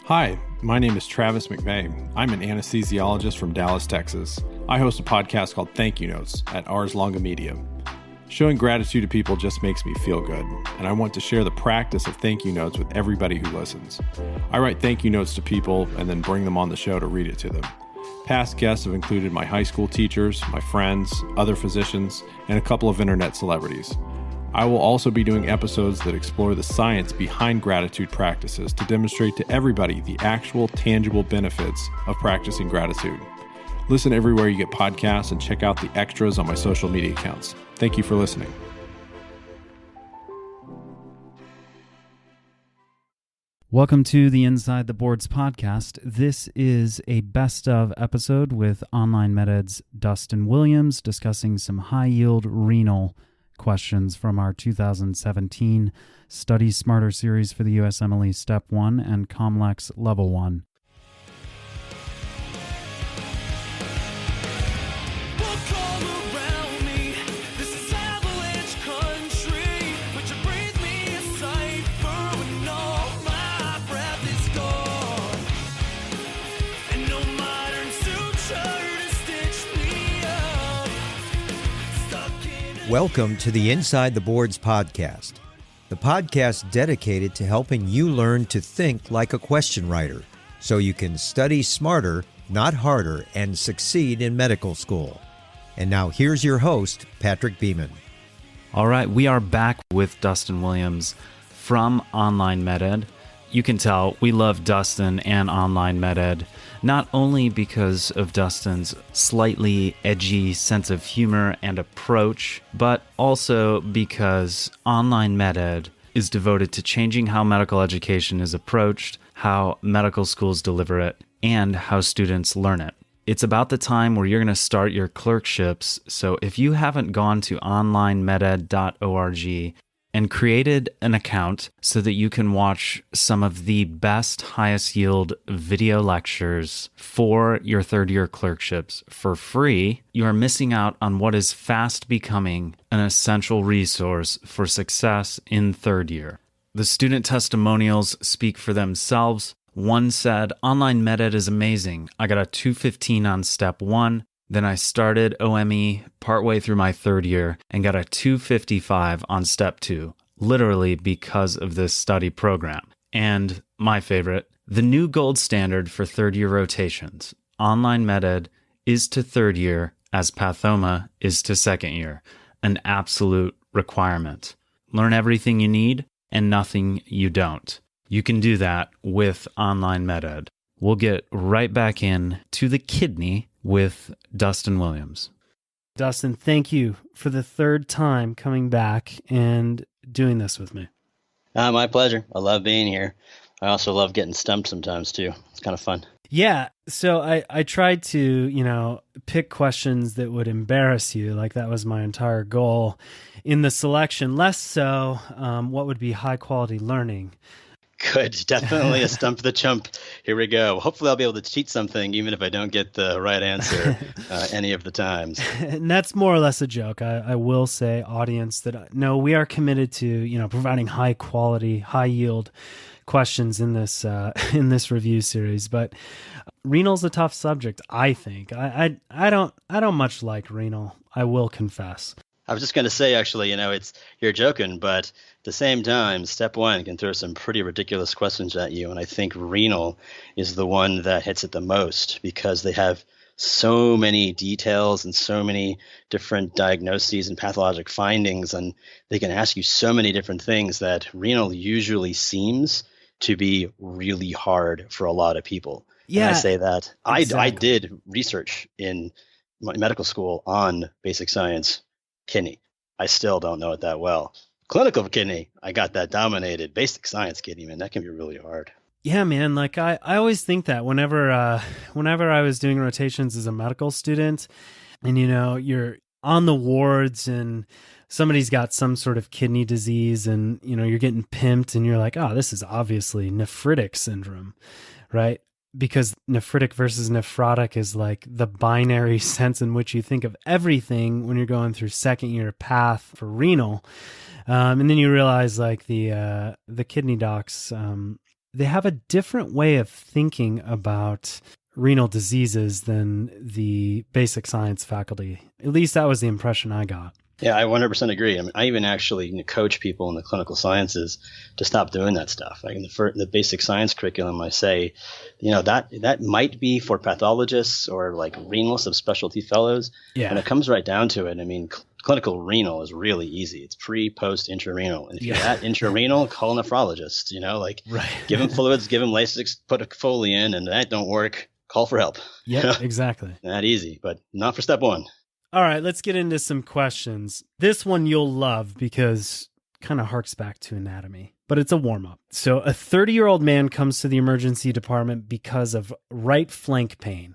Hi, my name is Travis McVeigh. I'm an anesthesiologist from Dallas, Texas. I host a podcast called Thank You Notes at Ars Longa Media. Showing gratitude to people just makes me feel good, and I want to share the practice of thank you notes with everybody who listens. I write thank you notes to people and then bring them on the show to read it to them. Past guests have included my high school teachers, my friends, other physicians, and a couple of internet celebrities. I will also be doing episodes that explore the science behind gratitude practices to demonstrate to everybody the actual tangible benefits of practicing gratitude. Listen everywhere you get podcasts and check out the extras on my social media accounts. Thank you for listening. Welcome to the Inside the Boards podcast. This is a best of episode with OnlineMedEd's Dustyn Williams discussing some high-yield renal questions from our 2017 Study Smarter series for the USMLE Step 1 and COMLEX Level 1. Welcome to the Inside the Boards podcast, the podcast dedicated to helping you learn to think like a question writer so you can study smarter, not harder, and succeed in medical school. And now here's your host, Patrick Beeman. All right, we are back with Dustyn Williams from OnlineMedEd. You can tell we love Dustyn and OnlineMedEd, not only because of Dustyn's slightly edgy sense of humor and approach, but also because OnlineMedEd is devoted to changing how medical education is approached, how medical schools deliver it, and how students learn it. It's about the time where you're going to start your clerkships, so if you haven't gone to OnlineMedEd.org and created an account so that you can watch some of the best, highest yield video lectures for your third year clerkships for free, you are missing out on what is fast becoming an essential resource for success in third year. The student testimonials speak for themselves. One said, OnlineMedEd is amazing. I got a 215 on step 1. Then I started OME partway through my third year and got a 255 on step 2, literally because of this study program. And my favorite, the new gold standard for third year rotations. OnlineMedEd is to third year as Pathoma is to second year, an absolute requirement. Learn everything you need and nothing you don't. You can do that with OnlineMedEd. We'll get right back in to the kidney with Dustyn Williams. Dustyn, thank you for the third time coming back and doing this with me. My pleasure. I love being here. I also love getting stumped sometimes too. It's kind of fun. Yeah. So I tried to, pick questions that would embarrass you. Like that was my entire goal in the selection. Less so, what would be high quality learning. Good. Definitely a stump the chump. Here we go. Hopefully I'll be able to cheat something even if I don't get the right answer any of the times. And that's more or less a joke. I will say, audience, that no, we are committed to, providing high quality, high yield questions in this review series. But renal's a tough subject, I think. I don't much like renal, I will confess. I was just going to say, actually, you're joking, but at the same time, step 1 can throw some pretty ridiculous questions at you. And I think renal is the one that hits it the most because they have so many details and so many different diagnoses and pathologic findings. And they can ask you so many different things that renal usually seems to be really hard for a lot of people. Yeah, and I say that. exactly. I did research in medical school on basic science kidney. I still don't know it that well. Clinical kidney, I got that dominated. Basic science kidney, man, that can be really hard. Yeah, man. Like I always think that whenever I was doing rotations as a medical student, and you're on the wards and somebody's got some sort of kidney disease, and you're getting pimped, and you're like, oh, this is obviously nephritic syndrome, right? Because nephritic versus nephrotic is like the binary sense in which you think of everything when you're going through second year path for renal. And then you realize like the kidney docs they have a different way of thinking about renal diseases than the basic science faculty. At least that was the impression I got. Yeah, I 100% agree. I mean, I even actually coach people in the clinical sciences to stop doing that stuff. Like in the basic science curriculum, I say, that might be for pathologists or like renal subspecialty fellows. Yeah. And it comes right down to it. I mean, clinical renal is really easy. It's pre, post, intrarenal. And if you're at intrarenal, call a nephrologist, Right. Give them fluids, give them Lasix, put a Foley in, and that don't work. Call for help. Yeah, exactly. That easy, but not for step one. All right, let's get into some questions. This one you'll love because it kind of harks back to anatomy, but it's a warm-up. So a 30-year-old man comes to the emergency department because of right flank pain.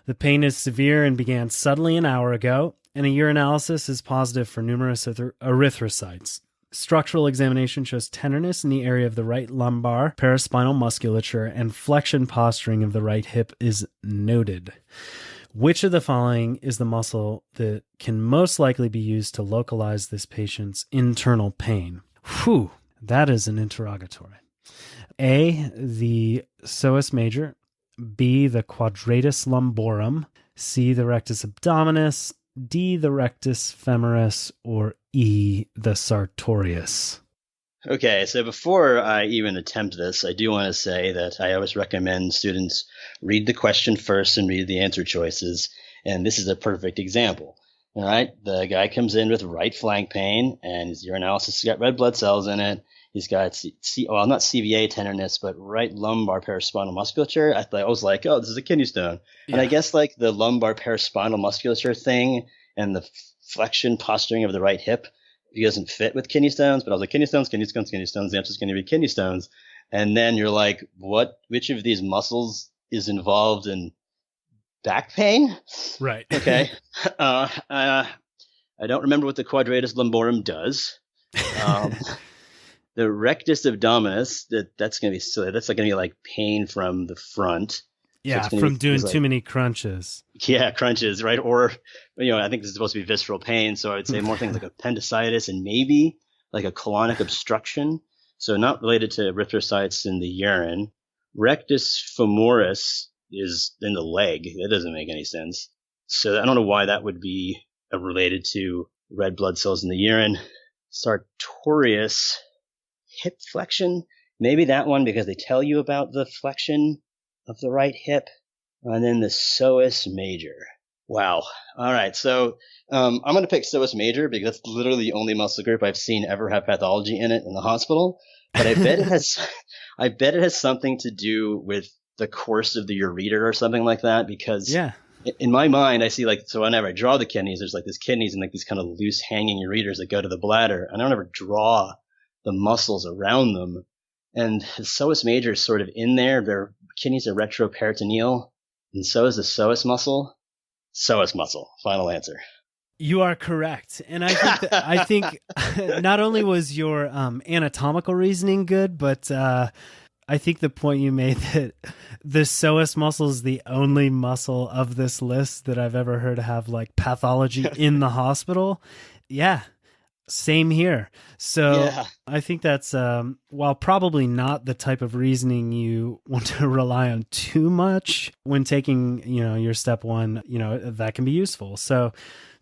The pain is severe and began suddenly an hour ago, and a urinalysis is positive for numerous erythrocytes. Structural examination shows tenderness in the area of the right lumbar, paraspinal musculature, and flexion posturing of the right hip is noted. Which of the following is the muscle that can most likely be used to localize this patient's internal pain? Whew, that is an interrogatory. A, the psoas major. B, the quadratus lumborum. C, the rectus abdominis. D, the rectus femoris. Or E, the sartorius. Okay, so before I even attempt this, I do want to say that I always recommend students read the question first and read the answer choices. And this is a perfect example. All right, the guy comes in with right flank pain, and his urinalysis has got red blood cells in it. He's got not CVA tenderness, but right lumbar paraspinal musculature. I was like, oh, this is a kidney stone. Yeah. And I guess like the lumbar paraspinal musculature thing and the flexion posturing of the right hip, it doesn't fit with kidney stones, but I was like, kidney stones. The answer is going to be kidney stones. And then you're like, which of these muscles is involved in back pain? Right. Okay. I don't remember what the quadratus lumborum does. The rectus abdominis, that's going to be silly. That's like going to be like pain from the front. Yeah, so from doing too many crunches. Yeah, crunches, right? Or, I think this is supposed to be visceral pain. So I would say more things like appendicitis and maybe like a colonic obstruction. So not related to erythrocytes in the urine. Rectus femoris is in the leg. That doesn't make any sense. So I don't know why that would be related to red blood cells in the urine. Sartorius, hip flexion. Maybe that one because they tell you about the flexion of the right hip. And then the psoas major. Wow. All right. So I'm going to pick psoas major because that's literally the only muscle group I've seen ever have pathology in it in the hospital. But I bet it has something to do with the course of the ureter or something like that. Because in my mind, I see so whenever I draw the kidneys, there's like these kidneys and like these kind of loose hanging ureters that go to the bladder. And I don't ever draw the muscles around them. And the psoas major is sort of in there. Their kidneys are retroperitoneal, and so is the psoas muscle. Psoas muscle. Final answer. You are correct, and I think not only was your anatomical reasoning good, but I think the point you made that the psoas muscle is the only muscle of this list that I've ever heard have like pathology in the hospital. Yeah. Same here. So I think that's, while probably not the type of reasoning you want to rely on too much when taking, your step one, that can be useful. So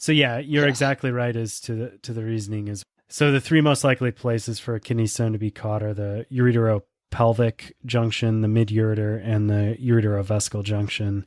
yeah, you're exactly right as to the reasoning is. So the three most likely places for a kidney stone to be caught are the ureteropelvic junction, the mid-ureter, and the ureterovesical junction.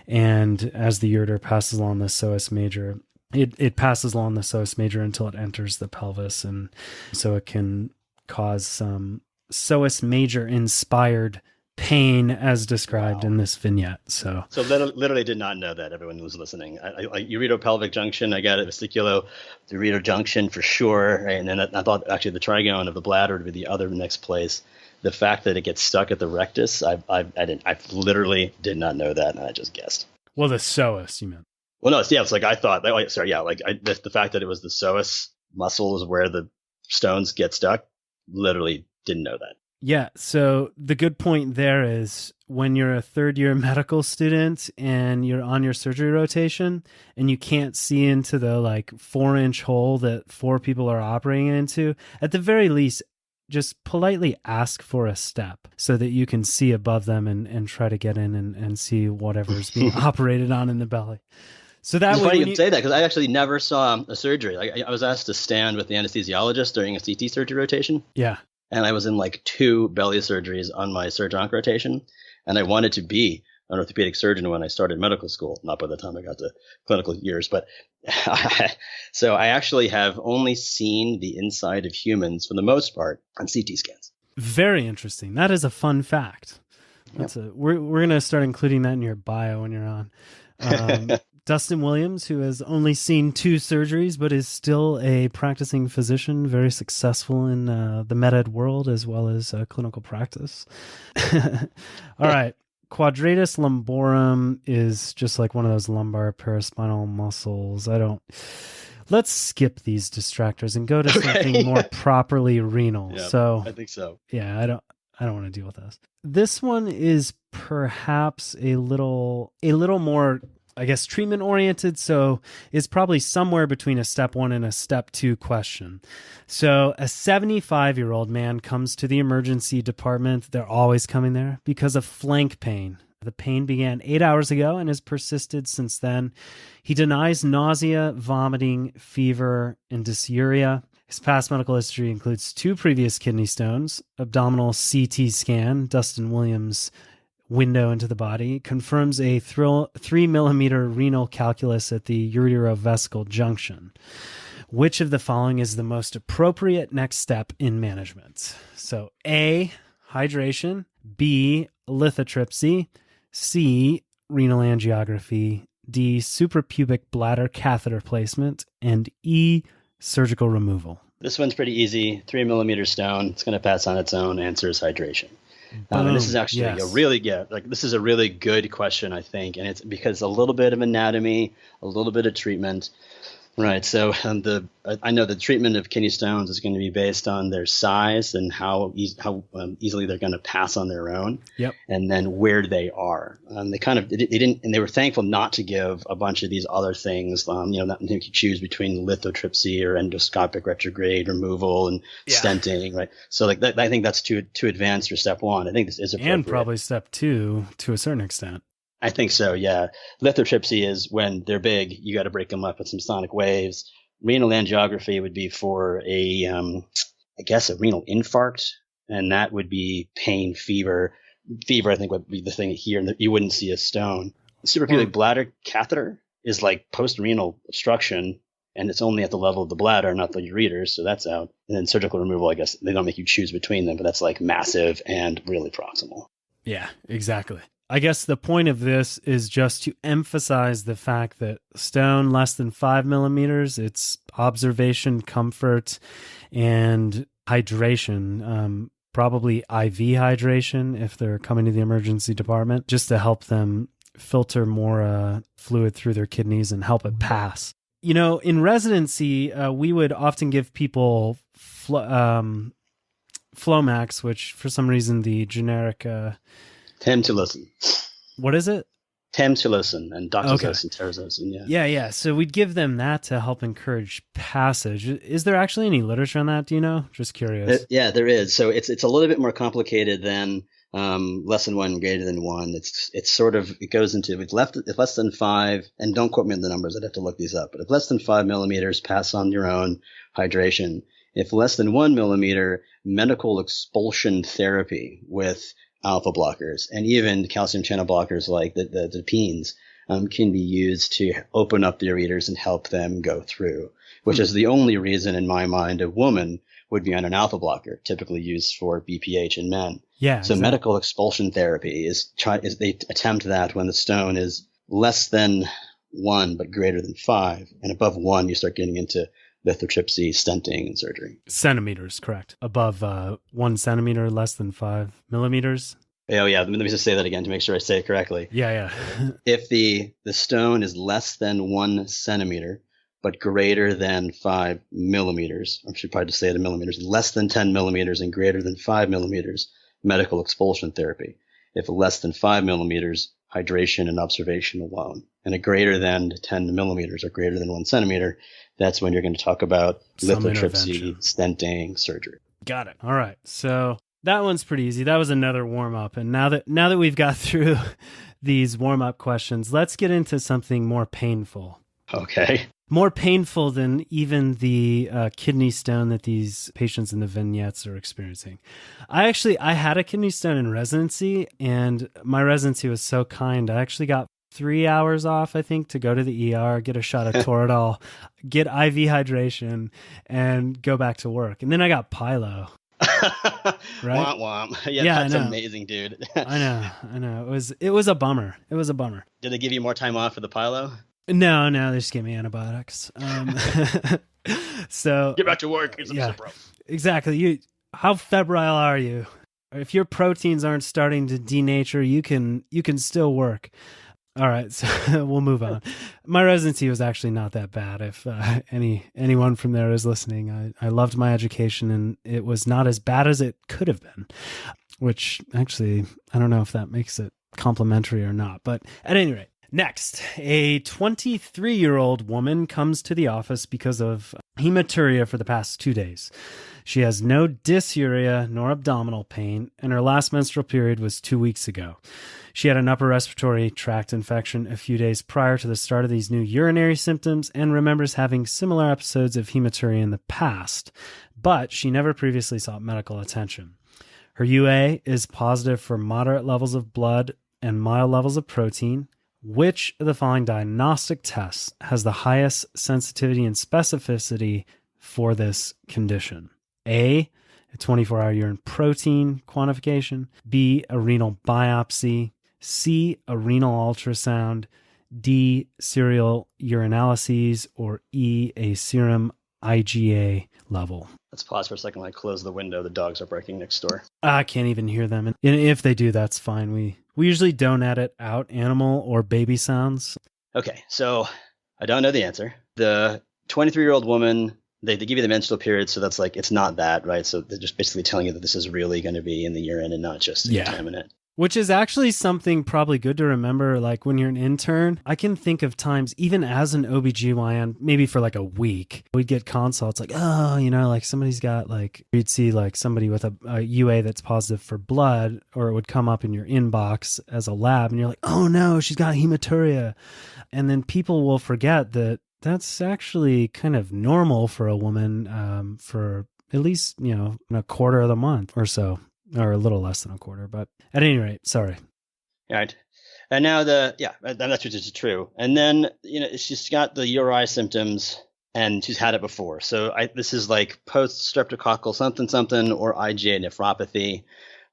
And as the ureter passes along the psoas major, it passes along the psoas major until it enters the pelvis, and so it can cause some psoas major inspired pain as described in this vignette. So literally did not know that. Everyone who's listening, ureteropelvic junction, I got it. Vesiculo, the ureter junction for sure, right? And then I thought actually the trigone of the bladder would be the other next place. The fact that it gets stuck at the rectus, I literally did not know that, and I just guessed. Well, the psoas, you meant. Well, no, it's like I thought. The fact that it was the psoas muscle is where the stones get stuck. Literally didn't know that. Yeah. So the good point there is when you're a third-year medical student and you're on your surgery rotation and you can't see into the 4-inch hole that 4 people are operating into, at the very least, just politely ask for a step so that you can see above them and try to get in and see whatever's being operated on in the belly. So that it's way, funny you say that, because I actually never saw a surgery. I was asked to stand with the anesthesiologist during a CT surgery rotation. Yeah. And I was in like 2 belly surgeries on my surgeon rotation. And I wanted to be an orthopedic surgeon when I started medical school, not by the time I got to clinical years. But so I actually have only seen the inside of humans for the most part on CT scans. Very interesting. That is a fun fact. We're going to start including that in your bio when you're on. Dustyn Williams, who has only seen 2 surgeries, but is still a practicing physician, very successful in the med-ed world as well as clinical practice. All right. Quadratus lumborum is just like one of those lumbar paraspinal muscles. Let's skip these distractors and go to something more properly renal. Yeah, so I think so. Yeah, I don't want to deal with this. This one is perhaps a little more, I guess, treatment oriented. So it's probably somewhere between a step 1 and a step 2 question. So a 75-year-old man comes to the emergency department. They're always coming there because of flank pain. The pain began 8 hours ago and has persisted since then. He denies nausea, vomiting, fever, and dysuria. His past medical history includes 2 previous kidney stones, abdominal CT scan, Dustyn Williams' window into the body, confirms a 3 millimeter renal calculus at the ureterovesical junction. Which of the following is the most appropriate next step in management? So A, hydration, B, lithotripsy, C, renal angiography, D, suprapubic bladder catheter placement, and E, surgical removal. This one's pretty easy. 3 millimeter stone. It's going to pass on its own. Answer is hydration. And this is actually this is a really good question, I think. And it's because a little bit of anatomy, a little bit of treatment. Right. So I know the treatment of kidney stones is going to be based on their size and how easily they're going to pass on their own. Yep. And then where they are. They were thankful not to give a bunch of these other things. Not you could choose between lithotripsy or endoscopic retrograde removal and stenting. Right. So I think that's too advanced for step 1. I think this is appropriate. And probably step 2 to a certain extent. I think so, yeah. Lithotripsy is when they're big, you got to break them up with some sonic waves. Renal angiography would be for a renal infarct, and that would be pain, fever. Fever, I think, would be the thing here, and you wouldn't see a stone. The suprapubic bladder catheter is like post-renal obstruction, and it's only at the level of the bladder, not the ureters, so that's out. And then surgical removal, I guess, they don't make you choose between them, but that's like massive and really proximal. Yeah, exactly. I guess the point of this is just to emphasize the fact that stone less than 5 millimeters, it's observation, comfort, and hydration, probably IV hydration if they're coming to the emergency department, just to help them filter more fluid through their kidneys and help it pass. In residency, we would often give people Flomax, which for some reason the generic... Tamsulosin. What is it? Tamsulosin and doxazosin, terazosin, Yeah. So we'd give them that to help encourage passage. Is there actually any literature on that? Do you know? Just curious. There is. So it's a little bit more complicated than less than 1, greater than 1. It goes into if less than 5, and don't quote me on the numbers. I'd have to look these up. But if less than 5 millimeters, pass on your own hydration. If less than 1 millimeter, medical expulsion therapy with alpha blockers, and even calcium channel blockers like the PENS can be used to open up the ureters and help them go through, which is the only reason in my mind a woman would be on an alpha blocker, typically used for BPH in men. Yeah. So medical expulsion therapy is they attempt that when the stone is less than 1 but greater than 5, and above 1 you start getting into lithotripsy, stenting, and surgery. Centimeters, correct. Above 1 centimeter, less than 5 millimeters. Oh, yeah. Let me just say that again to make sure I say it correctly. Yeah. If the stone is less than 1 centimeter, but greater than 5 millimeters, I should probably just say it in millimeters, less than 10 millimeters and greater than 5 millimeters, medical expulsion therapy. If less than 5 millimeters, hydration and observation alone. And a greater than 10 millimeters or greater than 1 centimeter, that's when you're going to talk about lithotripsy, stenting, surgery. Got it. All right. So that one's pretty easy. That was another warm up. And now that we've got through these warm up questions, let's get into something more painful. Okay. More painful than even the kidney stone that these patients in the vignettes are experiencing. I had a kidney stone in residency, and my residency was so kind. I actually got 3 hours off, I think, to go to the ER, get a shot of Toradol, get IV hydration, and go back to work. And then I got pyelo. Right? Womp womp. Yeah, that's amazing, dude. I know. It was a bummer. It was a bummer. Did they give you more time off for the pyelo? No, they just gave me antibiotics. So get back to work. Exactly. How febrile are you? If your proteins aren't starting to denature, you can still work. All right, so we'll move on. My residency was actually not that bad. If anyone from there is listening, I loved my education, and it was not as bad as it could have been, which actually, I don't know if that makes it complimentary or not. But at any rate, next, a 23-year-old woman comes to the office because of hematuria for the past 2 days. She has no dysuria nor abdominal pain, and her last menstrual period was 2 weeks ago. She had an upper respiratory tract infection a few days prior to the start of these new urinary symptoms and remembers having similar episodes of hematuria in the past, but she never previously sought medical attention. Her UA is positive for moderate levels of blood and mild levels of protein. Which of the following diagnostic tests has the highest sensitivity and specificity for this condition? A 24-hour urine protein quantification, B, a renal biopsy, C, a renal ultrasound, D, serial urinalyses, or E, a serum IgA level. Let's pause for a second while I close the window. The dogs are barking next door. I can't even hear them. And if they do, that's fine. We usually don't edit out animal or baby sounds. Okay, so I don't know the answer. The 23-year-old woman, they give you the menstrual period, so that's like, it's not that, right? So they're just basically telling you that this is really going to be in the urine and not just a contaminant. Which is actually something probably good to remember. Like when you're an intern, I can think of times, even as an OBGYN, maybe for like a week, we'd get consults like, oh, like somebody's got you'd see like somebody with a UA that's positive for blood, or it would come up in your inbox as a lab and you're like, oh no, she's got hematuria. And then people will forget that that's actually kind of normal for a woman for at least, a quarter of the month or so. Or a little less than a quarter, but at any rate, sorry. All right. And now that's just true. And then, she's got the URI symptoms and she's had it before. So this is like post-streptococcal something or IgA nephropathy.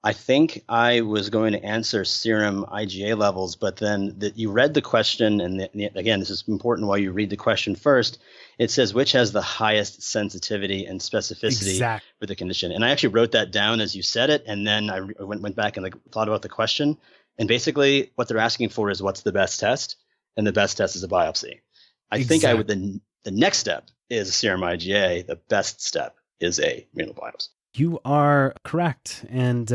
I think I was going to answer serum IgA levels, but then you read the question, and again, this is important while you read the question first. It says, which has the highest sensitivity and specificity for the condition? And I actually wrote that down as you said it, and then I went back and thought about the question. And basically what they're asking for is what's the best test? And the best test is a biopsy. I think the next step is serum IgA. The best step is a renal biopsy. You are correct. And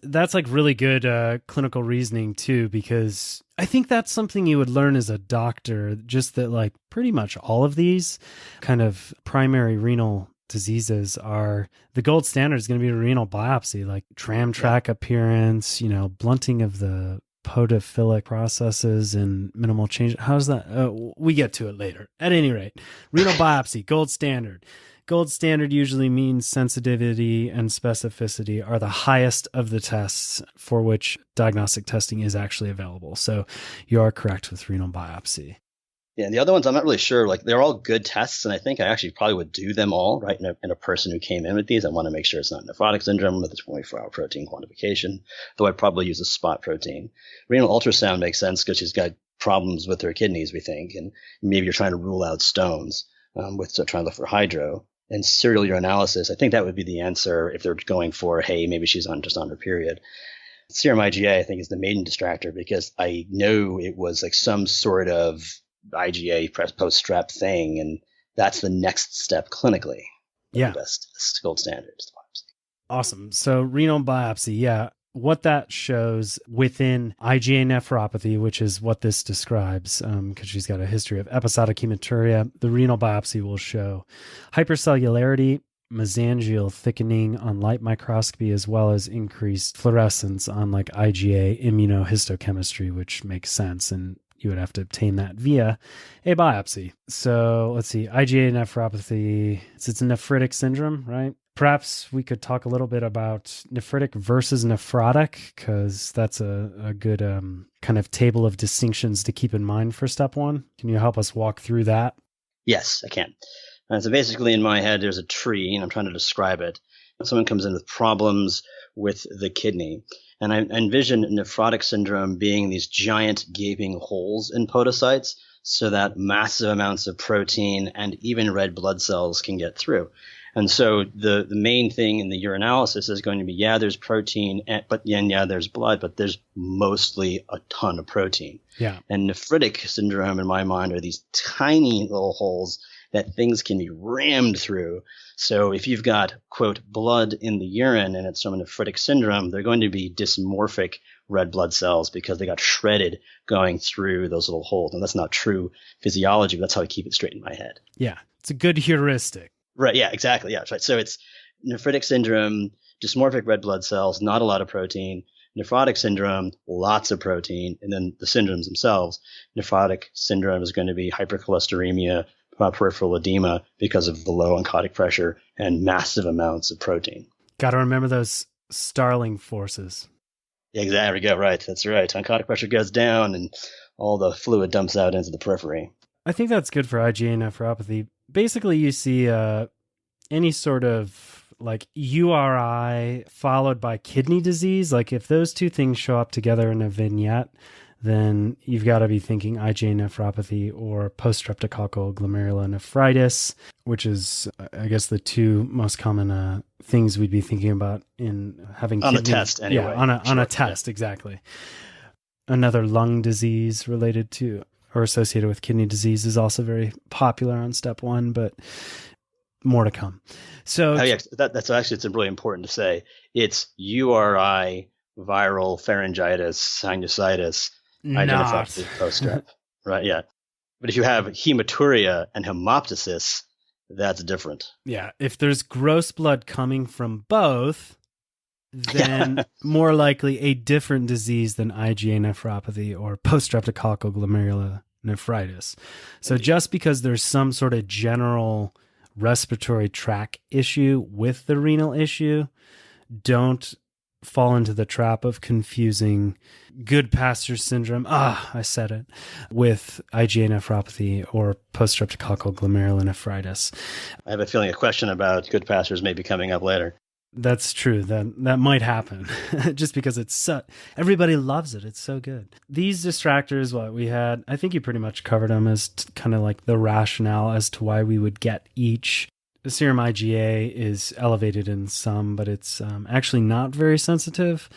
that's like really good clinical reasoning too, because I think that's something you would learn as a doctor, just that like pretty much all of these kind of primary renal diseases are the gold standard is going to be a renal biopsy, like tram track appearance, blunting of the podophilic processes and minimal change. How's that? We get to it later. At any rate, renal biopsy, gold standard. Gold standard usually means sensitivity and specificity are the highest of the tests for which diagnostic testing is actually available. So you are correct with renal biopsy. Yeah, and the other ones, I'm not really sure. Like, they're all good tests, and I think I actually probably would do them all, right? In a person who came in with these, I want to make sure it's not nephrotic syndrome with the 24-hour protein quantification, though I'd probably use a spot protein. Renal ultrasound makes sense because she's got problems with her kidneys, we think, and maybe you're trying to rule out stones trying to look for hydro. And serial urinalysis, I think that would be the answer if they're going for, hey, maybe she's just on her period. Serum IgA, I think, is the maiden distractor because I know it was like some sort of IgA post-strep thing, and that's the next step clinically. Yeah. The best gold standard is the biopsy. Awesome. So renal biopsy, yeah. What that shows within IgA nephropathy, which is what this describes, because she's got a history of episodic hematuria, the renal biopsy will show hypercellularity, mesangial thickening on light microscopy, as well as increased fluorescence on like IgA immunohistochemistry, which makes sense. And you would have to obtain that via a biopsy. So let's see, IgA nephropathy, it's a nephritic syndrome, right? Perhaps we could talk a little bit about nephritic versus nephrotic, because that's a good kind of table of distinctions to keep in mind for step one. Can you help us walk through that? Yes, I can. So basically in my head, there's a tree, and I'm trying to describe it. Someone comes in with problems with the kidney. And I envision nephrotic syndrome being these giant gaping holes in podocytes so that massive amounts of protein and even red blood cells can get through. And so the main thing in the urinalysis is going to be, there's protein, but there's blood, but there's mostly a ton of protein. Yeah. And nephritic syndrome, in my mind, are these tiny little holes that things can be rammed through. So if you've got, quote, blood in the urine and it's from a nephritic syndrome, they're going to be dysmorphic red blood cells because they got shredded going through those little holes. And that's not true physiology, but that's how I keep it straight in my head. Yeah, it's a good heuristic. Right, yeah, exactly. Yeah, right. So it's nephritic syndrome, dysmorphic red blood cells, not a lot of protein. Nephrotic syndrome, lots of protein. And then the syndromes themselves, nephrotic syndrome is going to be hypercholesteremia, peripheral edema because of the low oncotic pressure and massive amounts of protein. Got to remember those Starling forces. Yeah, there we go. Right. That's right. Oncotic pressure goes down and all the fluid dumps out into the periphery. I think that's good for IgA nephropathy. Basically, you see any sort of like URI followed by kidney disease. Like if those two things show up together in a vignette, then you've got to be thinking IgA nephropathy or post-streptococcal glomerulonephritis, which is, I guess, the two most common things we'd be thinking about in having on kidney. a test, anyway. Yeah, on a test, exactly. Another lung disease related to or associated with kidney disease is also very popular on step one, but more to come. So, that's actually, it's really important to say. It's URI, viral pharyngitis, sinusitis, identified post-strep, right? Yeah. But if you have hematuria and hemoptysis, that's different. Yeah. If there's gross blood coming from both, then more likely a different disease than IgA nephropathy or post-streptococcal glomerulonephritis. So just because there's some sort of general respiratory tract issue with the renal issue, don't fall into the trap of confusing Goodpasture syndrome, I said it, with IgA nephropathy or post-streptococcal glomerulonephritis. I have a feeling a question about Goodpastures may be coming up later. That's true. That might happen just because it's everybody loves it. It's so good. These distractors, what we had, I think you pretty much covered them as kind of like the rationale as to why we would get each. The serum IgA is elevated in some, but it's actually not very sensitive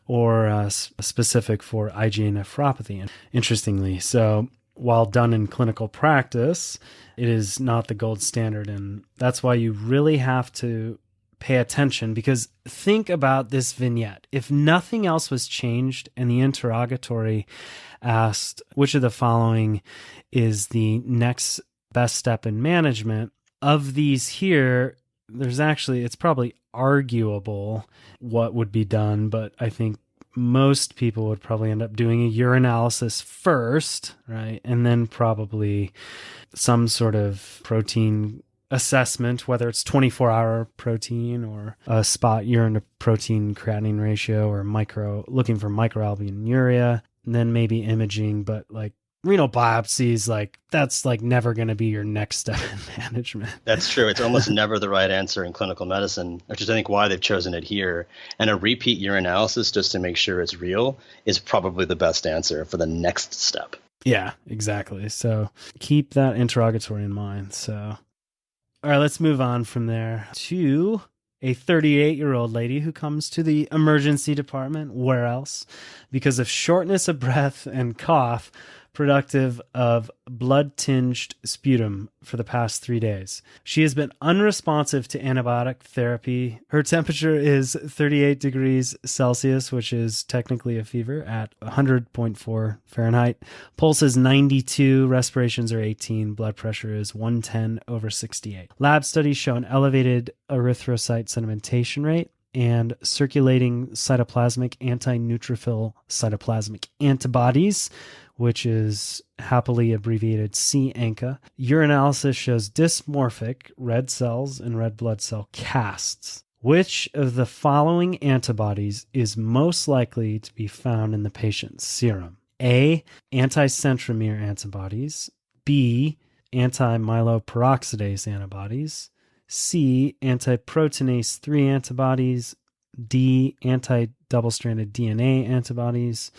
or specific for IgA nephropathy. Interestingly, so while done in clinical practice, it is not the gold standard. And that's why you really have to pay attention, because think about this vignette. If nothing else was changed and the interrogatory asked, which of the following is the next best step in management? Of these here, it's probably arguable what would be done, but I think most people would probably end up doing a urinalysis first, right? And then probably some sort of protein assessment, whether it's 24-hour protein or a spot urine to protein creatinine ratio or looking for microalbuminuria, and then maybe imaging, but like renal biopsies, that's never going to be your next step in management. That's true. It's almost never the right answer in clinical medicine, which is I think why they've chosen it here. And a repeat urinalysis just to make sure it's real is probably the best answer for the next step. Yeah, exactly. So keep that interrogatory in mind. So, all right, let's move on from there to a 38-year-old lady who comes to the emergency department. Where else? Because of shortness of breath and cough productive of blood-tinged sputum for the past 3 days. She has been unresponsive to antibiotic therapy. Her temperature is 38 degrees Celsius, which is technically a fever at 100.4 Fahrenheit. Pulse is 92, respirations are 18, blood pressure is 110/68. Lab studies show an elevated erythrocyte sedimentation rate and circulating cytoplasmic anti-neutrophil cytoplasmic antibodies, which is happily abbreviated c-ANCA. Urinalysis shows dysmorphic red cells and red blood cell casts. Which of the following antibodies is most likely to be found in the patient's serum? A, anti-centromere antibodies. B, anti-myeloperoxidase antibodies. C, anti-proteinase 3 antibodies. D, anti-double-stranded DNA antibodies.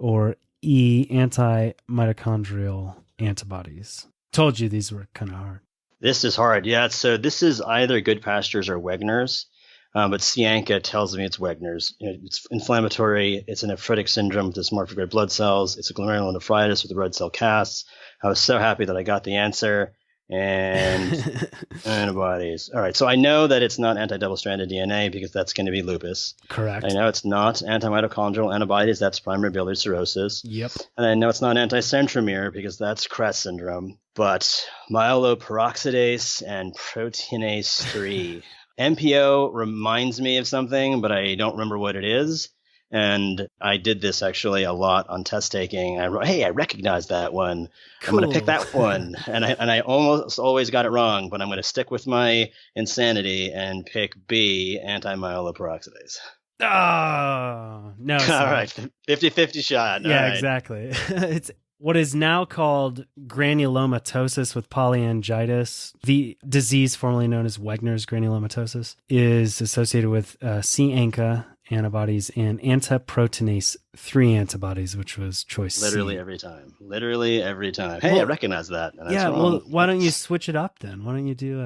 Or E, anti-mitochondrial antibodies. Told you these were kind of hard. This is hard. Yeah, so this is either Goodpasture's or Wegener's, but c-ANCA tells me it's Wegener's. It's inflammatory. It's a nephritic syndrome with dysmorphic red blood cells. It's a glomerulonephritis with the red cell casts. I was so happy that I got the answer. And antibodies. All right, so I know that it's not anti-double-stranded DNA because that's going to be lupus. Correct. I know it's not anti-mitochondrial antibodies. That's primary biliary cirrhosis. Yep. And I know it's not anti-centromere because that's Crest syndrome. But myeloperoxidase and proteinase 3. MPO reminds me of something, but I don't remember what it is. And I did this actually a lot on test taking. I wrote, hey, I recognize that one. Cool. I'm going to pick that one. And I almost always got it wrong, but I'm going to stick with my insanity and pick B, anti-myeloperoxidase. Oh, no. All right, 50-50 shot. Yeah, right. Exactly. It's what is now called granulomatosis with polyangiitis. The disease formerly known as Wegener's granulomatosis is associated with c-ANCA antibodies and anti-proteinase 3 antibodies, which was choice Literally C. every time. Literally every time. Hey, I recognize that. And yeah, that's well, why don't you switch it up then? Why don't you do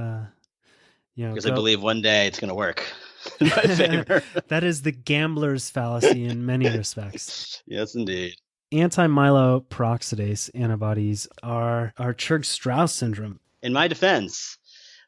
because I believe one day it's going to work in my favor. That is the gambler's fallacy in many respects. Yes, indeed. Anti-myeloperoxidase antibodies are Churg-Strauss syndrome. In my defense,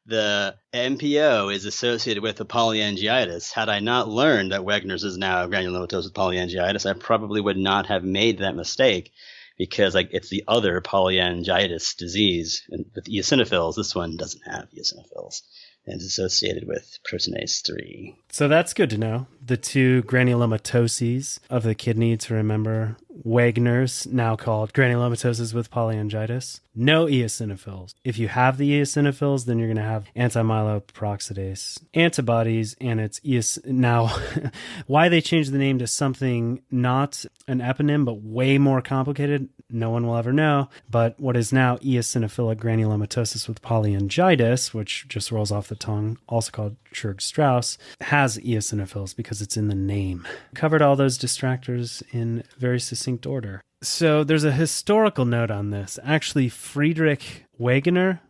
the MPO is associated with the polyangiitis. Had I not learned that Wegener's is now granulomatosis with polyangiitis, I probably would not have made that mistake because it's the other polyangiitis disease. And with eosinophils, this one doesn't have eosinophils. And it's associated with proteinase 3. So that's good to know. The two granulomatoses of the kidney to remember. Wegener's, now called granulomatosis with polyangiitis. No eosinophils. If you have the eosinophils, then you're going to have anti-myeloperoxidase antibodies, and it's now why they changed the name to something not an eponym, but way more complicated, no one will ever know. But what is now eosinophilic granulomatosis with polyangiitis, which just rolls off the tongue, also called Churg-Strauss, has eosinophils because it's in the name. Covered all those distractors in very succinct order. So there's a historical note on this. Actually, Friedrich Wegener,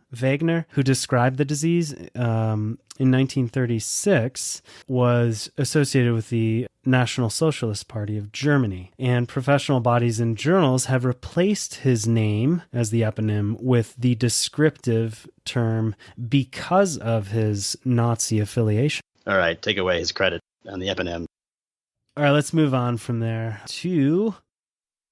who described the disease in 1936, was associated with the National Socialist Party of Germany. And professional bodies and journals have replaced his name as the eponym with the descriptive term because of his Nazi affiliation. All right, take away his credit on the eponym. All right, let's move on from there to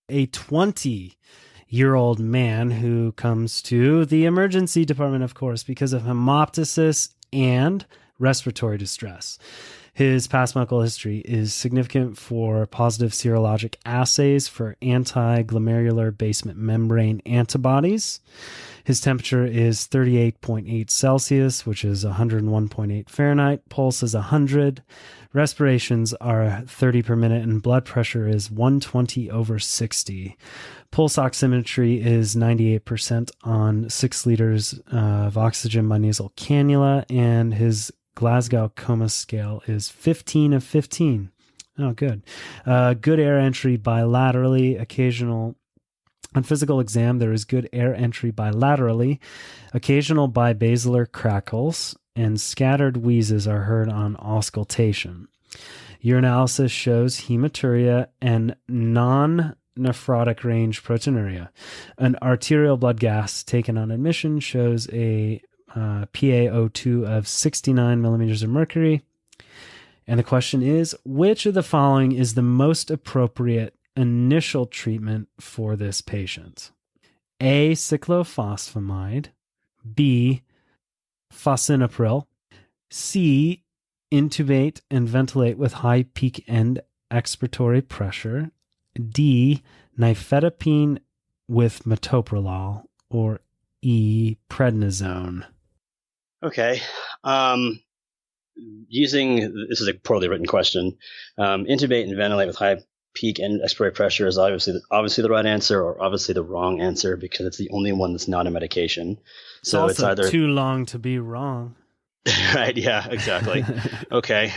a 20-year-old man who comes to the emergency department, of course, because of hemoptysis and respiratory distress. His past medical history is significant for positive serologic assays for anti-glomerular basement membrane antibodies. His temperature is 38.8 Celsius, which is 101.8 Fahrenheit. Pulse is 100. Respirations are 30 per minute, and blood pressure is 120/60. Pulse oximetry is 98% on 6 liters of oxygen by nasal cannula, and his Glasgow Coma Scale is 15 of 15. Oh, good. Good air entry bilaterally. On physical exam, there is good air entry bilaterally. Occasional bibasilar crackles and scattered wheezes are heard on auscultation. Urinalysis shows hematuria and nephrotic range proteinuria. An arterial blood gas taken on admission shows a PaO2 of 69 millimeters of mercury. And the question is, which of the following is the most appropriate initial treatment for this patient? A, cyclophosphamide. B, fosinapril. C, intubate and ventilate with high peak end expiratory pressure. D, nifedipine with metoprolol. Or E, prednisone. Okay. This is a poorly written question. Intubate and ventilate with high peak and expiratory pressure is obviously the right answer, or obviously the wrong answer, because it's the only one that's not a medication. So it's either too long to be wrong. Right. Yeah, exactly. Okay.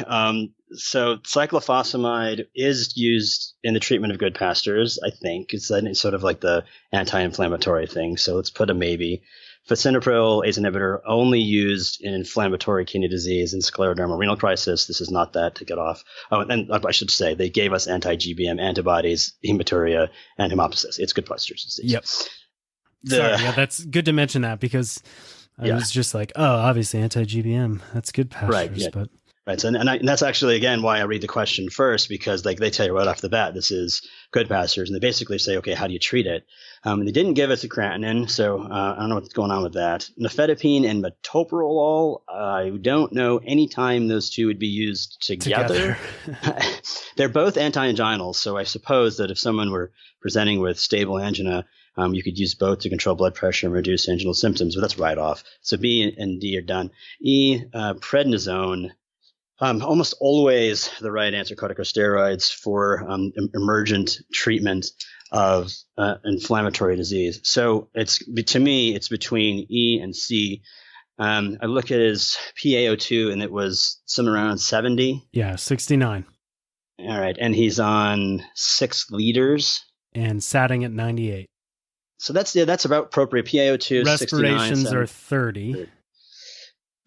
So cyclophosphamide is used in the treatment of good pastures, I think. It's sort of like the anti-inflammatory thing. So let's put a maybe. Fosinapril, ACE inhibitor, only used in inflammatory kidney disease and scleroderma renal crisis. This is not that, to get off. Oh, and I should say, they gave us anti-GBM antibodies, hematuria, and hemoptysis. It's good pastures disease. Yep. Sorry, yeah, that's good to mention that, because I was just like, oh, obviously anti-GBM. That's good pastures. Right, yeah. But Right. So, and that's actually, again, why I read the question first, because they tell you right off the bat, this is good pastures. And they basically say, okay, how do you treat it? And they didn't give us a creatinine, so I don't know what's going on with that. Nifedipine and metoprolol, I don't know any time those two would be used together. They're both anti-anginals, so I suppose that if someone were presenting with stable angina, you could use both to control blood pressure and reduce anginal symptoms, but that's right off. So B and D are done. E, prednisone. Almost always the right answer, corticosteroids for emergent treatment of inflammatory disease. So to me, it's between E and C. I look at his PaO2 and it was somewhere around 70. Yeah, 69. All right. And he's on 6 liters. And satting at 98. So that's about appropriate. PaO2 is 69. Respirations are 30.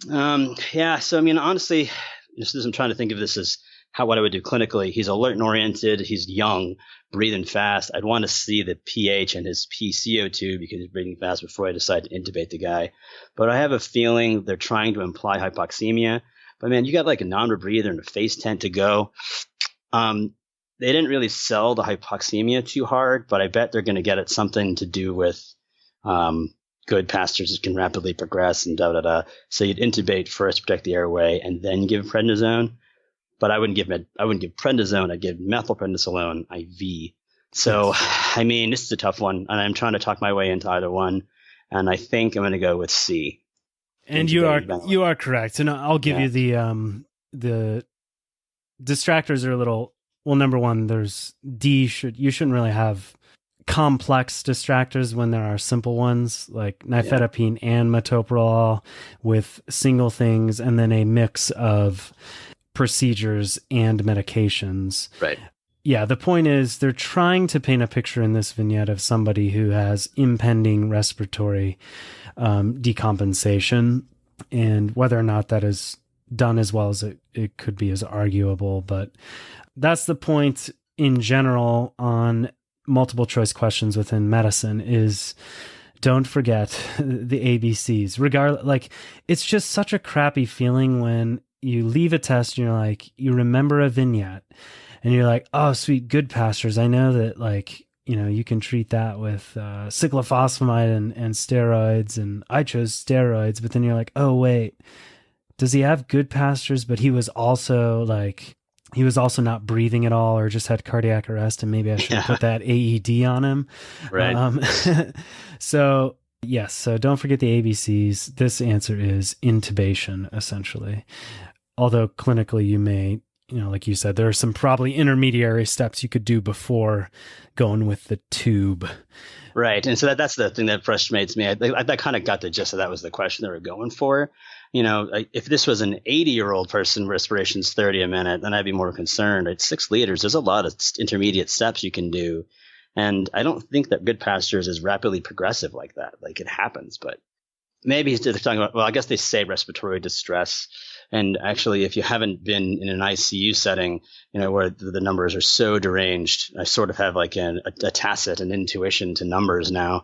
Yeah. So, I mean, honestly, I'm trying to think of this as what I would do clinically. He's alert and oriented. He's young, breathing fast. I'd want to see the pH and his PCO2 because he's breathing fast before I decide to intubate the guy. But I have a feeling they're trying to imply hypoxemia. But man, you got like a non-rebreather and a face tent to go. They didn't really sell the hypoxemia too hard, but I bet they're going to get at something to do with good pastures that can rapidly progress and da-da-da. So you'd intubate first, protect the airway, and then give prednisone. But I wouldn't give prednisone. I'd give methylprednisolone IV. So, I mean, this is a tough one, and I'm trying to talk my way into either one, and I think I'm going to go with C. And you are correct. And I'll give you the distractors are a little. Well, number one, there's D. You shouldn't really have complex distractors when there are simple ones like nifedipine and metoprolol with single things, and then a mix of procedures and medications. Right. Yeah, the point is they're trying to paint a picture in this vignette of somebody who has impending respiratory decompensation, and whether or not that is done as well as it could be is arguable, but that's the point in general on multiple choice questions within medicine is don't forget the ABCs. Regardless, like, it's just such a crappy feeling when you leave a test and you're like, you remember a vignette and you're like, oh, sweet, good pastures. I know that, like, you know, you can treat that with cyclophosphamide and steroids, and I chose steroids, but then you're like, oh, wait, does he have good pastures, but he was also not breathing at all, or just had cardiac arrest, and maybe I should put that AED on him. Right. So yes. So don't forget the ABCs. This answer is intubation, essentially. Although clinically you may, like you said, there are some probably intermediary steps you could do before going with the tube. Right. And so that's the thing that frustrates me. I kind of got the gist of that was the question they were going for. If this was an 80-year-old person, respiration's 30 a minute, then I'd be more concerned. At 6 liters, there's a lot of intermediate steps you can do. And I don't think that good pastures is rapidly progressive like that. Like, it happens, but Maybe he's talking about, well, I guess they say respiratory distress. And actually, if you haven't been in an ICU setting, where the numbers are so deranged, I sort of have like a tacit, an intuition to numbers now.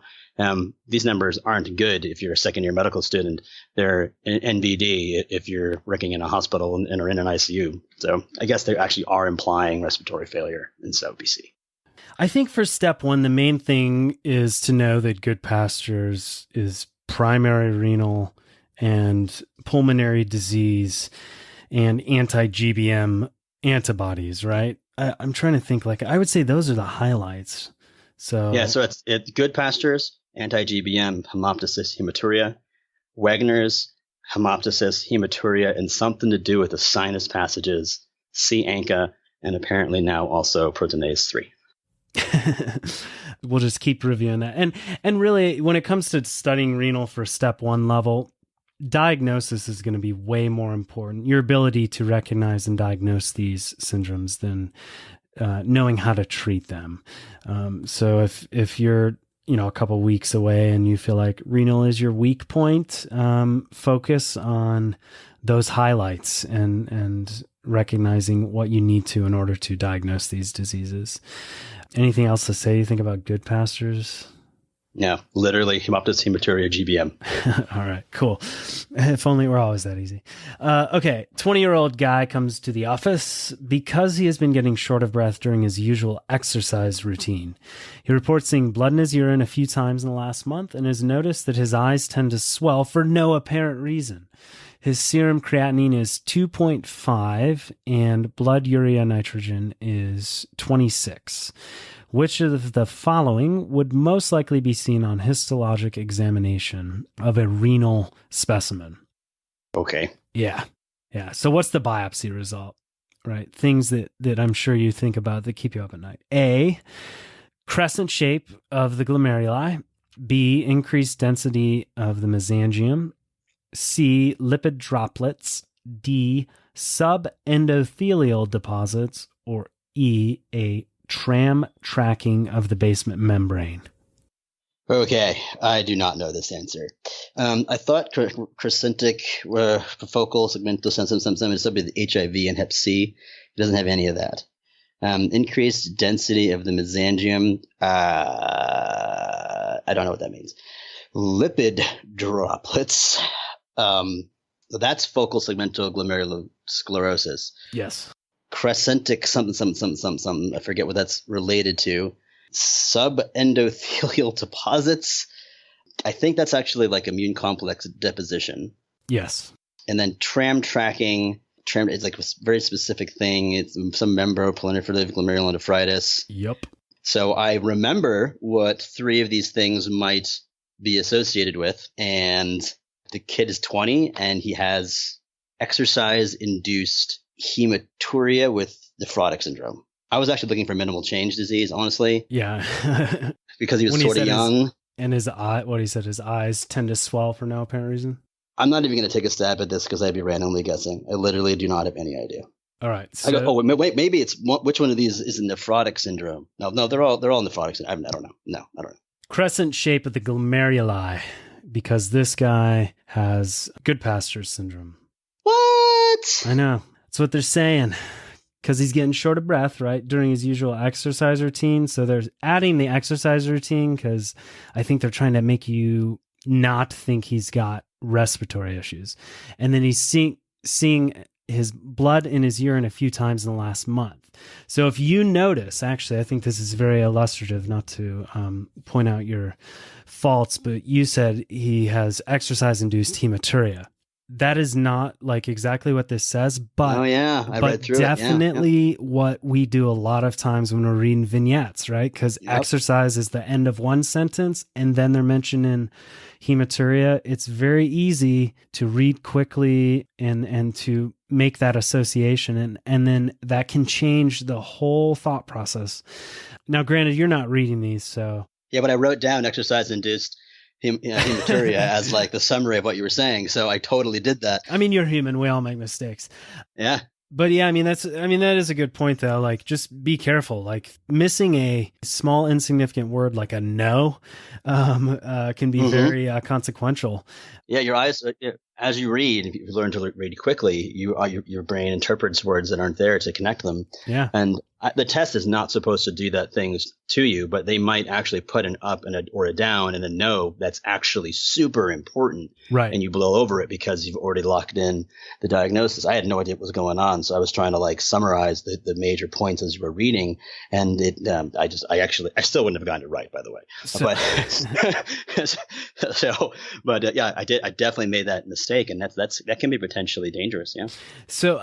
These numbers aren't good if you're a second-year medical student. They're NVD if you're working in a hospital and are in an ICU. So I guess they actually are implying respiratory failure in BC. I think for step one, the main thing is to know that Good Pastures is primary renal and pulmonary disease and anti-GBM antibodies, right? I'm trying to think, I would say those are the highlights. So it's Good Pastures, anti-GBM, hemoptysis, hematuria, Wagner's, hemoptysis, hematuria, and something to do with the sinus passages, C-ANCA, and apparently now also proteinase 3. We'll just keep reviewing that. And really, when it comes to studying renal for step one level, diagnosis is going to be way more important. Your ability to recognize and diagnose these syndromes than knowing how to treat them. So if you're a couple weeks away and you feel like renal is your weak point, focus on those highlights and recognizing what you need to in order to diagnose these diseases. Anything else to say you think about Good Pastures? Yeah, literally hemoptysis, hematuria, GBM. All right, cool. If only it were always that easy. Okay, 20-year-old guy comes to the office because he has been getting short of breath during his usual exercise routine. He reports seeing blood in his urine a few times in the last month and has noticed that his eyes tend to swell for no apparent reason. His serum creatinine is 2.5 and blood urea nitrogen is 26. Which of the following would most likely be seen on histologic examination of a renal specimen? Okay. Yeah. So what's the biopsy result? Right. Things that I'm sure you think about that keep you up at night. A, crescent shape of the glomeruli. B, increased density of the mesangium. C, lipid droplets. D, subendothelial deposits. Or E, a tram tracking of the basement membrane. Okay, I do not know this answer. I thought crescentic focal segmental symptom is something with HIV and Hep C. It doesn't have any of that. Increased density of the mesangium. I don't know what that means. Lipid droplets. That's focal segmental glomerulosclerosis. Yes. Crescentic something. I forget what that's related to. Subendothelial deposits. I think that's actually like immune complex deposition. Yes. And then tram tracking. Tram is like a very specific thing. It's some membroproliferative glomerulonephritis. Yep. So I remember what three of these things might be associated with. And the kid is 20 and he has exercise-induced hematuria with nephrotic syndrome. I was actually looking for minimal change disease, honestly. Yeah. Because he was sort of young. And his eyes tend to swell for no apparent reason. I'm not even going to take a stab at this because I'd be randomly guessing. I literally do not have any idea. All right. So, I go, wait, maybe it's which one of these is a nephrotic syndrome? No, they're all nephrotic syndrome. I don't know. No, I don't know. Crescent shape of the glomeruli, because this guy has Good Pastures syndrome. What? I know. That's what they're saying. Because he's getting short of breath, right, during his usual exercise routine. So they're adding the exercise routine because I think they're trying to make you not think he's got respiratory issues. And then he's seeing his blood in his urine a few times in the last month. So if you notice, actually, I think this is very illustrative, not to point out your faults, but you said he has exercise-induced hematuria. That is not like exactly what this says, but I read through definitely what we do a lot of times when we're reading vignettes, right? Because exercise is the end of one sentence, and then they're mentioning hematuria. It's very easy to read quickly and to make that association, and then that can change the whole thought process. Now, granted, you're not reading these, so yeah, but I wrote down exercise-induced hematuria as like the summary of what you were saying. So I totally did that. I mean, you're human. We all make mistakes. Yeah. But yeah, that is a good point though. Like, just be careful. Like, missing a small insignificant word like a no can be very consequential. Yeah, your eyes, as you read, if you learn to read quickly, your brain interprets words that aren't there to connect them. Yeah. And the test is not supposed to do that things to you, but they might actually put an up and or a down and a no that's actually super important. Right. And you blow over it because you've already locked in the diagnosis. I had no idea what was going on, so I was trying to like summarize the major points as you were reading, and I still wouldn't have gotten it right, by the way. Yeah, I definitely made that mistake, and that can be potentially dangerous. Yeah. So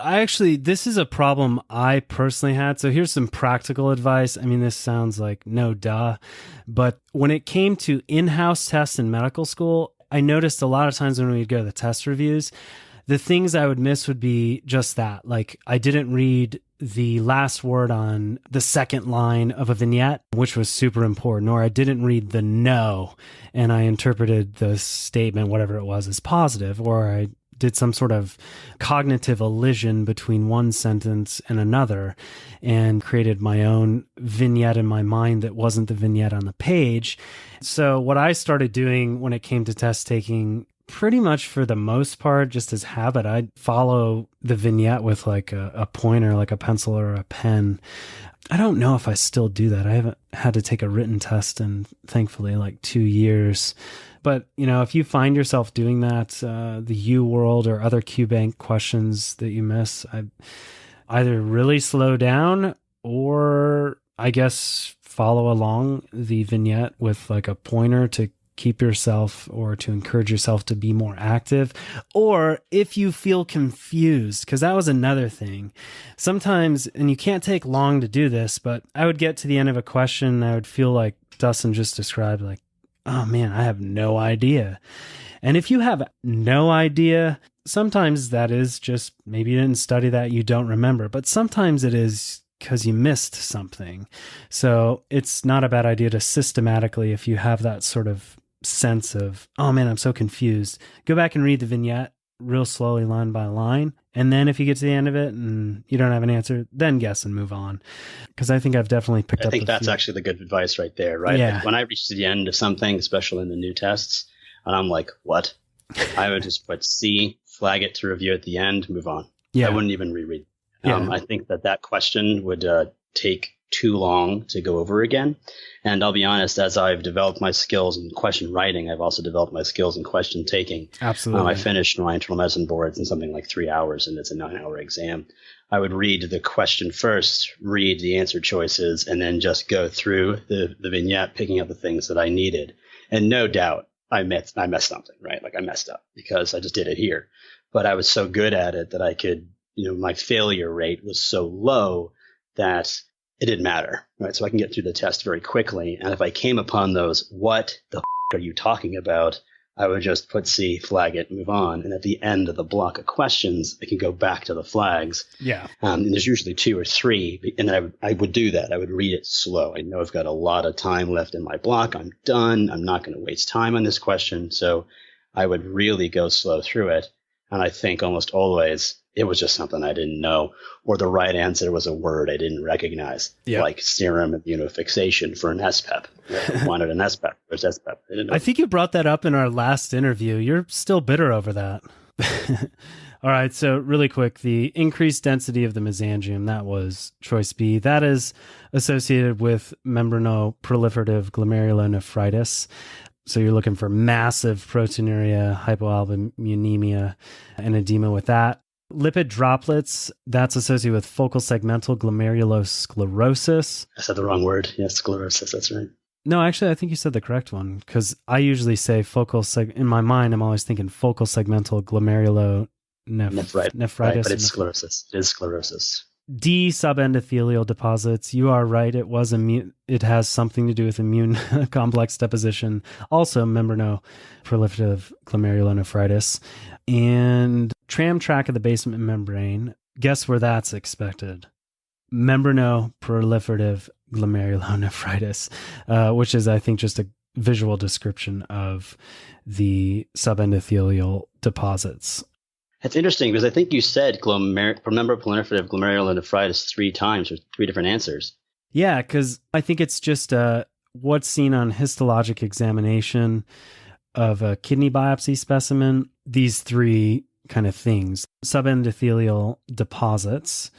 this is a problem I personally had. So here's some practical advice. I mean, this sounds like no duh, but when it came to in-house tests in medical school, I noticed a lot of times when we'd go to the test reviews, the things I would miss would be just that. Like, I didn't read the last word on the second line of a vignette, which was super important, or I didn't read the no, and I interpreted the statement, whatever it was, as positive, or I did some sort of cognitive elision between one sentence and another and created my own vignette in my mind that wasn't the vignette on the page. So what I started doing when it came to test taking, pretty much for the most part, just as habit, I'd follow the vignette with like a pointer, like a pencil or a pen. I don't know if I still do that. I haven't had to take a written test in, thankfully, like 2 years. But, if you find yourself doing that, the U-World or other QBank questions that you miss, I either really slow down or, I guess, follow along the vignette with like a pointer to keep yourself or to encourage yourself to be more active. Or if you feel confused, because that was another thing. Sometimes, and you can't take long to do this, but I would get to the end of a question and I would feel like Dustyn just described, like, oh man, I have no idea. And if you have no idea, sometimes that is just maybe you didn't study that, you don't remember, but sometimes it is because you missed something. So it's not a bad idea to systematically, if you have that sort of sense of, oh man, I'm so confused, go back and read the vignette real slowly, line by line. And then if you get to the end of it and you don't have an answer, then guess and move on. Because I think I've definitely picked up. I think that's actually the good advice right there, right? Yeah. Like when I reach the end of something, especially in the new tests, and I'm like, what? I would just put C, flag it to review at the end, move on. Yeah. I wouldn't even reread. Yeah. I think that question would take too long to go over again. And I'll be honest, as I've developed my skills in question writing, I've also developed my skills in question taking. Absolutely. I finished my internal medicine boards in something like 3 hours, and it's a 9-hour exam. I would read the question first, read the answer choices, and then just go through the vignette, picking up the things that I needed. And no doubt, I messed something, right? Like I messed up because I just did it here. But I was so good at it that I could, my failure rate was so low that it didn't matter, right? So I can get through the test very quickly. And if I came upon those, what the are you talking about? I would just put C, flag it, move on. And at the end of the block of questions, I can go back to the flags. Yeah. And there's usually 2 or 3. And then I would do that. I would read it slow. I know I've got a lot of time left in my block. I'm done. I'm not going to waste time on this question. So I would really go slow through it. And I think almost always it was just something I didn't know, or the right answer was a word I didn't recognize, like serum immunofixation for an SPEP. I wanted an SPEP. There's SPEP. I think you brought that up in our last interview. You're still bitter over that. All right. So really quick, the increased density of the mesangium, that was choice B. That is associated with membranoproliferative glomerulonephritis. So you're looking for massive proteinuria, hypoalbuminemia, and edema with that. Lipid droplets, that's associated with focal segmental glomerulosclerosis. I said the wrong word. Yes, sclerosis. That's right. No, actually, I think you said the correct one, because I usually say in my mind, I'm always thinking focal segmental glomerulonephritis. Right, but it's sclerosis. It is sclerosis. D, subendothelial deposits. You are right. It was it has something to do with immune complex deposition. Also, membranoproliferative glomerulonephritis. And tram track of the basement membrane. Guess where that's expected? Membranoproliferative glomerulonephritis, which is, I think, just a visual description of the subendothelial deposits. That's interesting because I think you said proliferative glomerulonephritis 3 times with 3 different answers. Yeah, because I think it's just what's seen on histologic examination of a kidney biopsy specimen, these 3 kind of things: subendothelial deposits,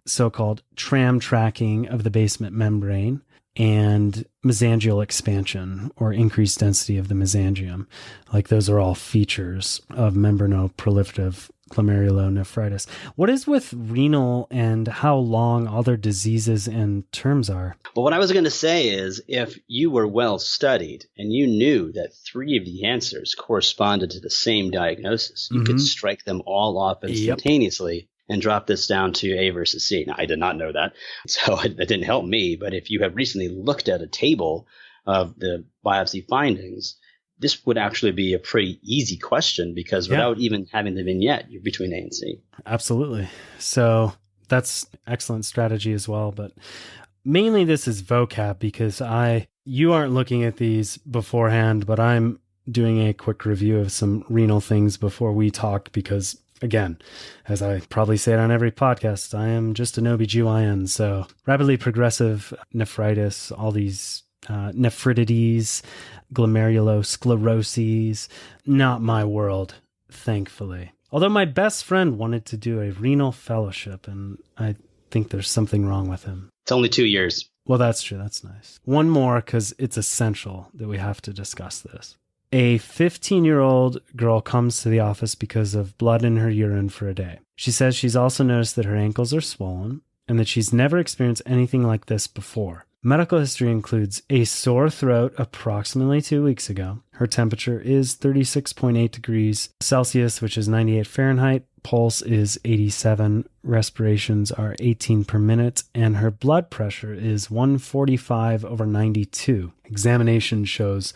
so-called tram tracking of the basement membrane, and mesangial expansion or increased density of the mesangium. Like those are all features of membranoproliferative glomerulonephritis. What is with renal and how long all their diseases and terms are? Well, what I was going to say is if you were well studied and you knew that 3 of the answers corresponded to the same diagnosis, you could strike them all off instantaneously and drop this down to A versus C. Now, I did not know that, so it didn't help me. But if you have recently looked at a table of the biopsy findings, this would actually be a pretty easy question because without even having the vignette, you're between A and C. Absolutely. So that's excellent strategy as well. But mainly this is vocab because you aren't looking at these beforehand, but I'm doing a quick review of some renal things before we talk because, again, as I probably say it on every podcast, I am just an OBGYN. So rapidly progressive nephritis, all these nephritides, glomeruloscleroses, not my world, thankfully. Although my best friend wanted to do a renal fellowship, and I think there's something wrong with him. It's only 2 years. Well, that's true. That's nice. One more, because it's essential that we have to discuss this. A 15-year-old girl comes to the office because of blood in her urine for a day. She says she's also noticed that her ankles are swollen and that she's never experienced anything like this before. Medical history includes a sore throat approximately 2 weeks ago. Her temperature is 36.8 degrees Celsius, which is 98 Fahrenheit. Pulse is 87. Respirations are 18 per minute. And her blood pressure is 145/92. Examination shows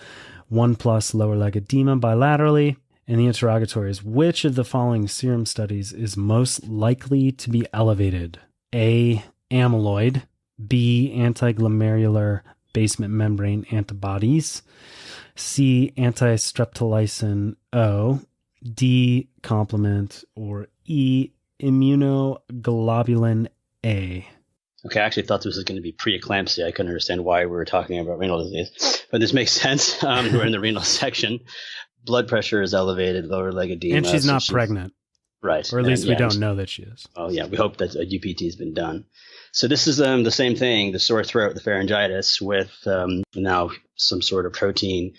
1+ lower leg edema bilaterally. And the interrogatory is, which of the following serum studies is most likely to be elevated? A, amyloid. B, antiglomerular basement membrane antibodies. C, anti-streptolysin O. D, complement. Or E, immunoglobulin A. Okay, I actually thought this was going to be preeclampsia. I couldn't understand why we were talking about renal disease, but this makes sense. We're in the renal section. Blood pressure is elevated, lower leg edema. And she's not pregnant. Right. Or at least we don't know that she is. Oh, yeah. We hope that a UPT has been done. So this is the same thing, the sore throat, the pharyngitis with now some sort of protein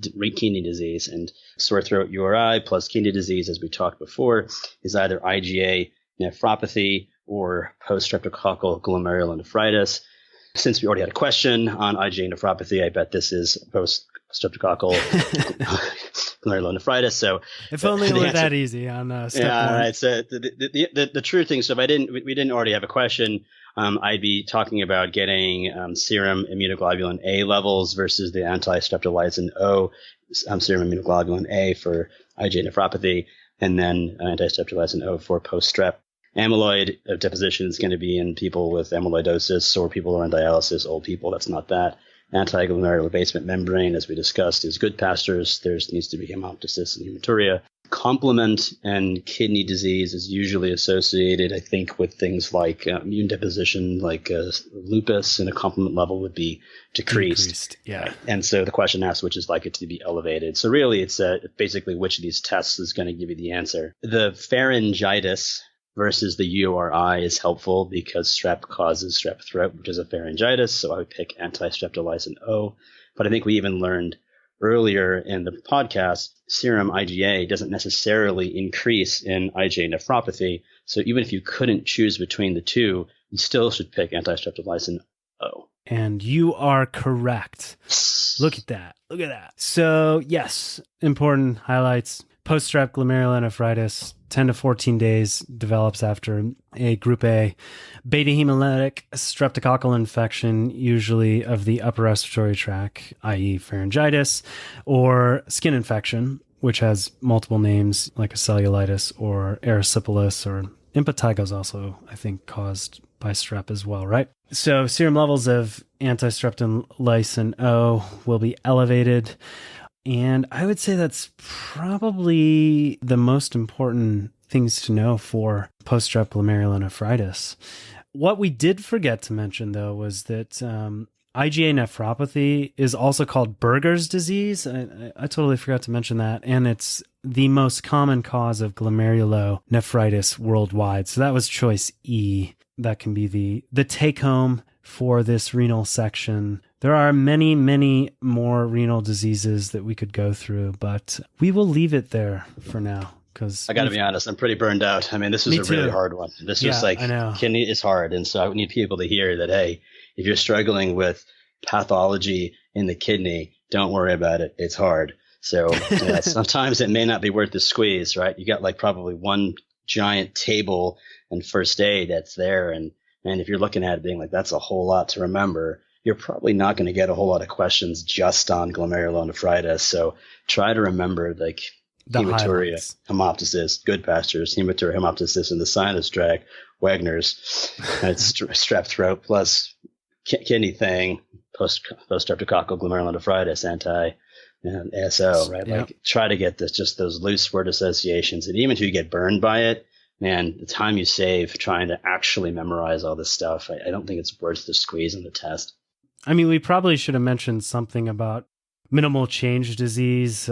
kidney disease. And sore throat URI plus kidney disease, as we talked before, is either IgA nephropathy or post-streptococcal glomerulonephritis. Since we already had a question on IgA nephropathy, I bet this is post-streptococcal glomerulonephritis. So if only it were that easy on step 1. Right. So the true thing. So if we didn't already have a question, I'd be talking about getting serum immunoglobulin A levels versus the anti-streptolysin O serum immunoglobulin A for IgA nephropathy, and then anti-streptolysin O for post-strep. Amyloid deposition is going to be in people with amyloidosis or people who are on dialysis, old people. That's not that. Antiglomerular basement membrane, as we discussed, is good pastors. There needs to be hemoptysis and hematuria. Complement and kidney disease is usually associated, I think, with things like immune deposition, like lupus, and a complement level would be decreased. Yeah. And so the question asks which is likely to be elevated. So really, it's basically which of these tests is going to give you the answer. The pharyngitis versus the URI is helpful because strep causes strep throat, which is a pharyngitis. So I would pick anti-streptolysin O. But I think we even learned earlier in the podcast, serum IgA doesn't necessarily increase in IgA nephropathy. So even if you couldn't choose between the two, you still should pick anti-streptolysin O. And you are correct. Look at that. Look at that. So yes, important highlights. Post-strep glomerulonephritis, 10 to 14 days, develops after a group A beta hemolytic streptococcal infection, usually of the upper respiratory tract, i.e. pharyngitis, or skin infection, which has multiple names like a cellulitis or erysipelas, or impetigo is also, I think, caused by strep as well, right? So serum levels of anti-streptolysin O will be elevated. And I would say that's probably the most important things to know for post-strep glomerulonephritis. What we did forget to mention, though, was that IgA nephropathy is also called Berger's disease. I totally forgot to mention that. And it's the most common cause of glomerulonephritis worldwide. So that was choice E. That can be the take-home for this renal section. There are many, many more renal diseases that we could go through, but we will leave it there for now. Because I got to be honest, I'm pretty burned out. I mean, this was a really hard one. This was like, kidney is hard. And so I need people to hear that, hey, if you're struggling with pathology in the kidney, don't worry about it. It's hard. So sometimes it may not be worth the squeeze, right? You got like probably one giant table and first aid that's there. And if you're looking at it being like, that's a whole lot to remember, you're probably not going to get a whole lot of questions just on glomerulonephritis. So try to remember like hematuria, hemoptysis, Goodpasture's, hematuria, hemoptysis in the sinus tract, Wagner's, it's strep throat plus kidney thing, post-streptococcal glomerulonephritis, ASO, right? Yep. Like try to get just those loose word associations. And even if you get burned by it, man, the time you save trying to actually memorize all this stuff, I don't think it's worth the squeeze in the test. I mean, we probably should have mentioned something about minimal change disease,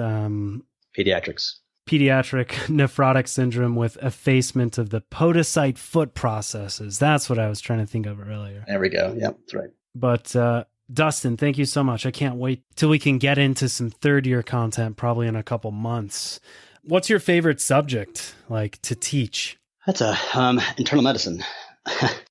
pediatric nephrotic syndrome with effacement of the podocyte foot processes. That's what I was trying to think of earlier. There we go. Yep, that's right. But Dustyn, thank you so much. I can't wait till we can get into some third-year content probably in a couple months. What's your favorite subject, like, to teach? That's internal medicine.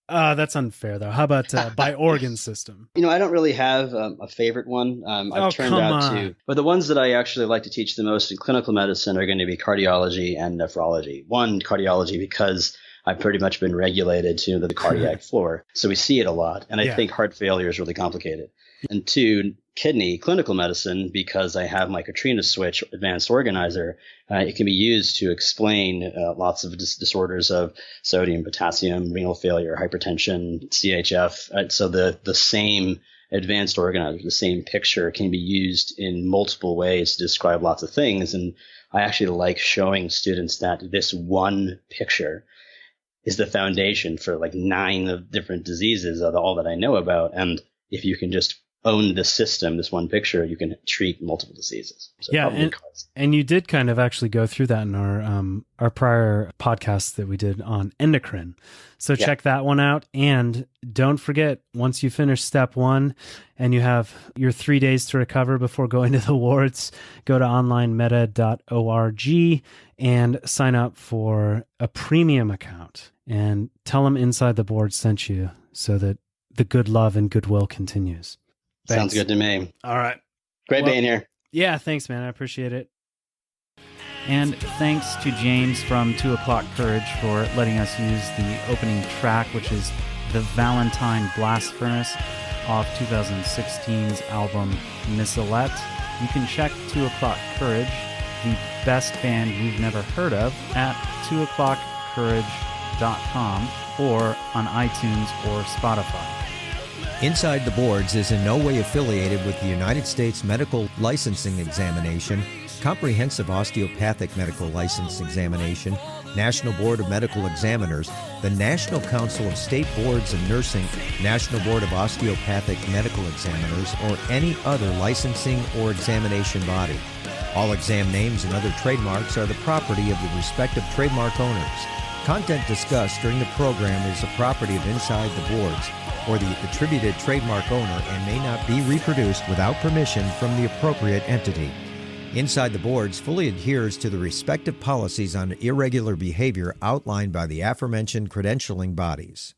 That's unfair, though. How about by organ system? I don't really have a favorite one. I've turned out to, but the ones that I actually like to teach the most in clinical medicine are going to be cardiology and nephrology. One, cardiology, because I've pretty much been regulated to the cardiac floor. So we see it a lot. And I think heart failure is really complicated. And two, kidney clinical medicine, because I have my Katrina switch advanced organizer. It can be used to explain lots of disorders of sodium, potassium, renal failure, hypertension, CHF. So the same advanced organizer, the same picture can be used in multiple ways to describe lots of things. And I actually like showing students that this one picture is the foundation for like 9 of different diseases of all that I know about. And if you can just own the system, this one picture, you can treat multiple diseases. So and you did kind of actually go through that in our prior podcast that we did on endocrine. So check that one out. And don't forget, once you finish step 1 and you have your 3 days to recover before going to the wards, go to OnlineMedEd.org and sign up for a premium account and tell them Inside the Board sent you so that the good love and goodwill continues. Thanks. Sounds good to me. All right. Great being here. Yeah, thanks, man. I appreciate it. And thanks to James from 2 O'Clock Courage for letting us use the opening track, which is The Valentine Blast Furnace off 2016's album Missilette. You can check 2 O'Clock Courage, the best band you've never heard of, at 2o'clockcourage.com or on iTunes or Spotify. Inside the Boards is in no way affiliated with the United States Medical Licensing Examination, Comprehensive Osteopathic Medical License Examination, National Board of Medical Examiners, the National Council of State Boards of Nursing, National Board of Osteopathic Medical Examiners, or any other licensing or examination body. All exam names and other trademarks are the property of the respective trademark owners. Content discussed during the program is the property of Inside the Boards or the attributed trademark owner and may not be reproduced without permission from the appropriate entity. Inside the Boards fully adheres to the respective policies on irregular behavior outlined by the aforementioned credentialing bodies.